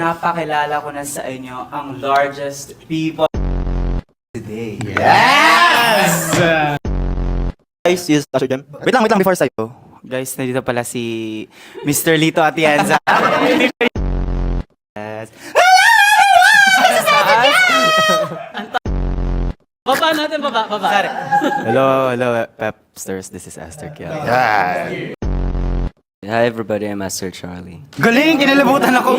Napakilala ko na sa inyo ang largest people today. Yes! Guys, yes, Tasha Jem. Wait lang, before sa'yo. Guys, nandito pala si Mr. Lito Atienza. Yes. Baba natin, baba. Sorry. Hello, Pepsters. This is Aster Kiel. Hi everybody, I'm Master Charlie. Galing! Kinalabutan ako!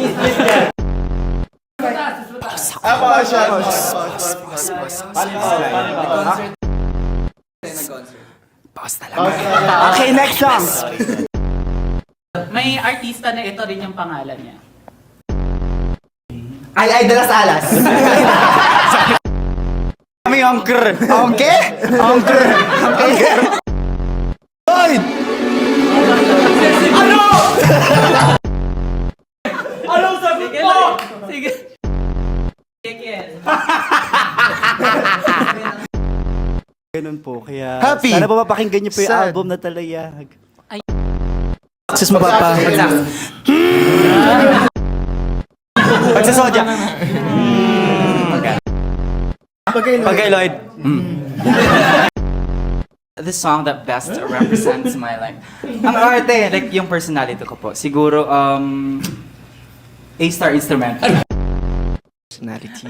Pause na lang. Okay, next song! May artista na ito rin yung pangalan niya. Ay, de las alas! Kami angker! Angke? Angker! Angker! Lloyd! Ano? Anong sagot mo? Sige. Ganun po, kaya Happy! sana po mapakinggan niyo po yung Sad. album na Talayag. Success mapapa. Pagsasodya. Pagkay Lloyd. The song that best represents my life. Ang arte, like yung personality ko po. Siguro, A-star instrument. Personality.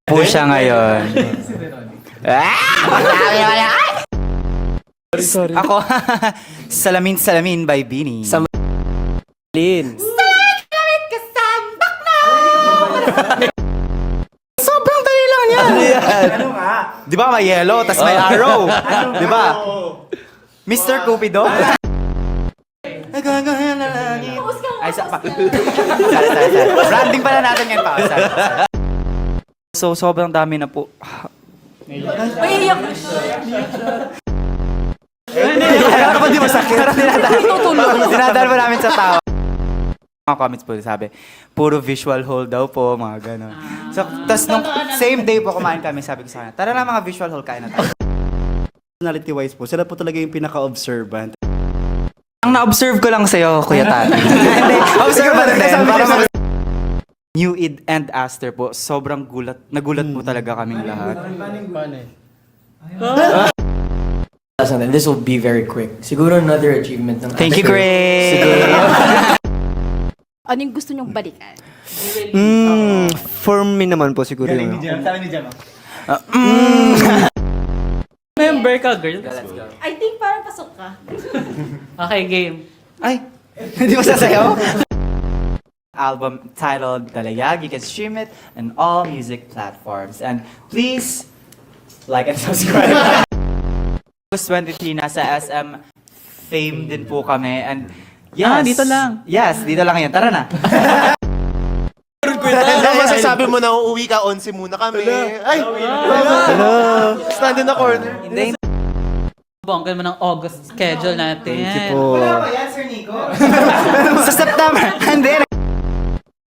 Po siya ngayon. Sorry. Ako, Salamin by Beanie. Lin. Sobrang dali lang yan. Ano nga? Di ba may yellow, tas may arrow? Di ba? Mr. Cupido? Ay, sa pa. Sorry. Branding pala natin yan pa. Sorry. So, sobrang dami na po. Kaya ko di masakit. Dinadal mo namin sa tawa. Mga comments po sabi, puro visual haul daw po, mga gano'n. So, tas nung same day po kumain kami, sabi ko sa kanya, tara na mga visual haul, kain na tayo. Personality-wise po, sila po talaga yung pinaka-observant. Ang na-observe ko lang sa'yo, Kuya Tati. Hindi, observant din. Para New Id and Aster po, sobrang nagulat po talaga kaming lahat. And this will be very quick. Siguro another achievement ng Thank you, Aster. Gray! Ano yung gusto nyong balikan? For me naman po siguro yun. Member ka, girl. I think parang pasok ka. Okay, game. Ay, hindi mo sasayaw? Album titled Talayag. You can stream it on all music platforms. And please, like and subscribe. August 23, nasa SM Fame din po kami. And yes. Dito lang. Yes, dito lang yan. Tara na. Ano masasabi mo na uuwi ka, 11 muna kami. Ay! Hello! Stand in the corner. Hindi. Bonggan mo ng August schedule natin. Thank you po. Wala pa yan, Sir Nico. Sa September. Hindi.